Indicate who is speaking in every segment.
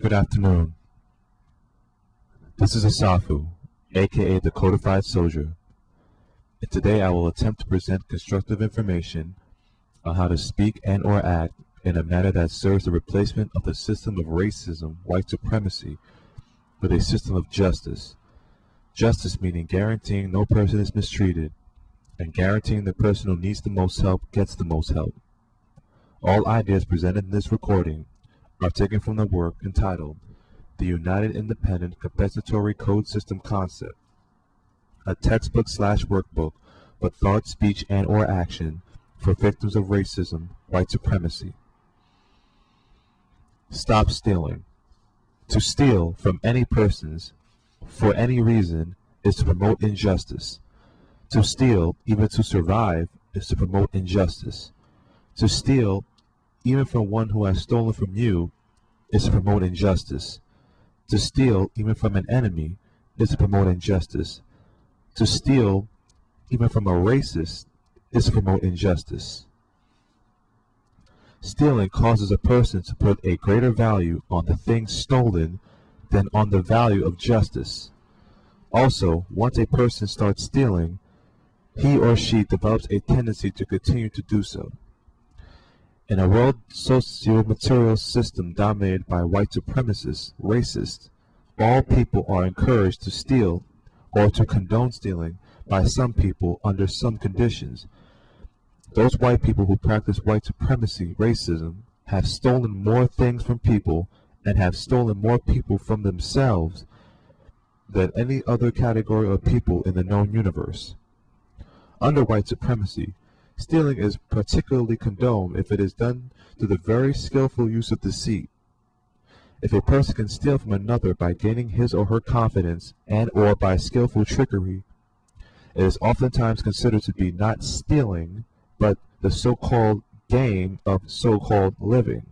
Speaker 1: Good afternoon. This is Asafu, aka the Codified Soldier, and today I will attempt to present constructive information on how to speak and or act in a manner that serves the replacement of the system of racism, white supremacy, with a system of justice. Justice meaning guaranteeing no person is mistreated, and guaranteeing the person who needs the most help gets the most help. All ideas presented in this recording are taken from the work entitled The United Independent Compensatory Code System Concept, a textbook/workbook for thought, speech, and or action for victims of racism, white supremacy. Stop stealing. To steal from any persons for any reason is to promote injustice. To steal, even to survive, is to promote injustice. To steal, even from one who has stolen from you, is to promote injustice. To steal, even from an enemy, is to promote injustice. To steal, even from a racist, is to promote injustice. Stealing causes a person to put a greater value on the thing stolen than on the value of justice. Also, once a person starts stealing, he or she develops a tendency to continue to do so. In a world socio-material system dominated by white supremacists, racists, all people are encouraged to steal or to condone stealing by some people under some conditions. Those white people who practice white supremacy, racism, have stolen more things from people and have stolen more people from themselves than any other category of people in the known universe. Under white supremacy, stealing is particularly condoned if it is done through the very skillful use of deceit. If a person can steal from another by gaining his or her confidence and or by skillful trickery, it is oftentimes considered to be not stealing, but the so-called game of so-called living.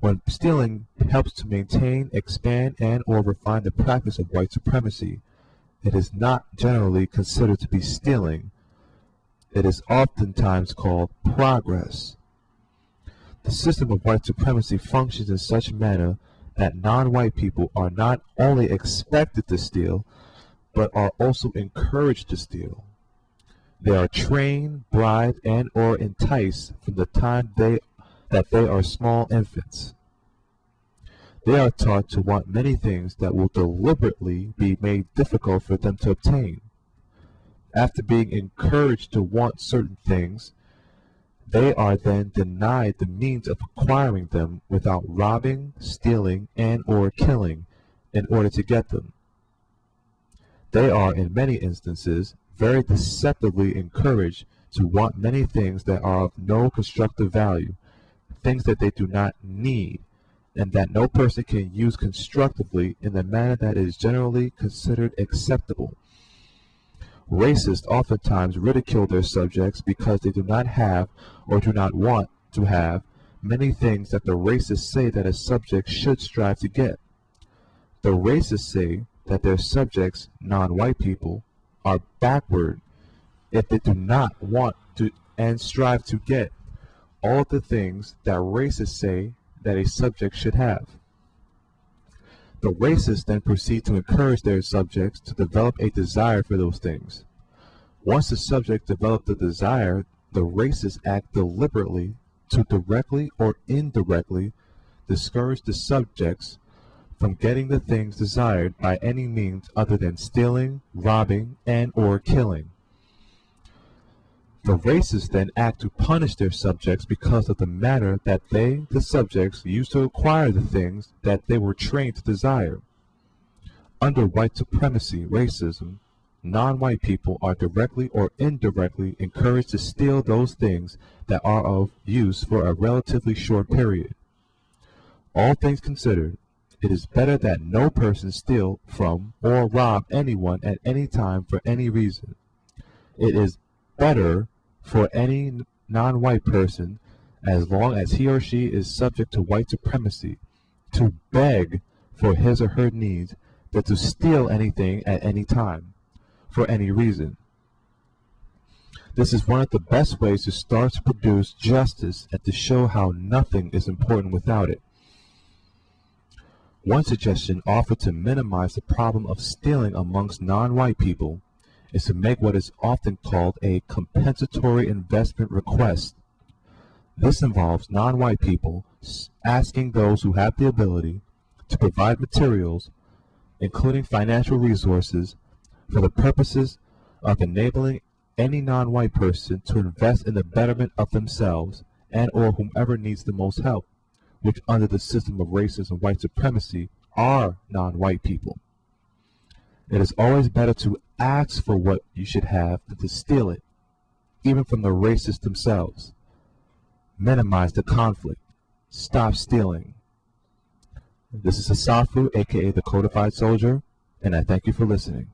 Speaker 1: When stealing helps to maintain, expand, and or refine the practice of white supremacy, it is not generally considered to be stealing. It is oftentimes called progress. The system of white supremacy functions in such a manner that non-white people are not only expected to steal, but are also encouraged to steal. They are trained, bribed, and or enticed from the time that they are small infants. They are taught to want many things that will deliberately be made difficult for them to obtain. After being encouraged to want certain things, they are then denied the means of acquiring them without robbing, stealing, and or killing in order to get them. They are, in many instances, very deceptively encouraged to want many things that are of no constructive value, things that they do not need, and that no person can use constructively in the manner that is generally considered acceptable. Racists oftentimes ridicule their subjects because they do not have or do not want to have many things that the racists say that a subject should strive to get. The racists say that their subjects, non-white people, are backward if they do not want to and strive to get all the things that racists say that a subject should have. The racists then proceed to encourage their subjects to develop a desire for those things. Once the subject develops the desire, the racists act deliberately to directly or indirectly discourage the subjects from getting the things desired by any means other than stealing, robbing, and or killing. The racists then act to punish their subjects because of the manner that they, the subjects, used to acquire the things that they were trained to desire. Under white supremacy, racism, non-white people are directly or indirectly encouraged to steal those things that are of use for a relatively short period. All things considered, it is better that no person steal from or rob anyone at any time for any reason. It is better for any non-white person, as long as he or she is subject to white supremacy, to beg for his or her needs than to steal anything at any time, for any reason. This is one of the best ways to start to produce justice and to show how nothing is important without it. One suggestion offered to minimize the problem of stealing amongst non-white people is to make what is often called a compensatory investment request. This involves non-white people asking those who have the ability to provide materials, including financial resources, for the purposes of enabling any non-white person to invest in the betterment of themselves and or whomever needs the most help, which under the system of racism and white supremacy are non-white people. It is always better to ask for what you should have than to steal it, even from the racists themselves. Minimize the conflict. Stop stealing. This is Asafu, aka the Codified Soldier, and I thank you for listening.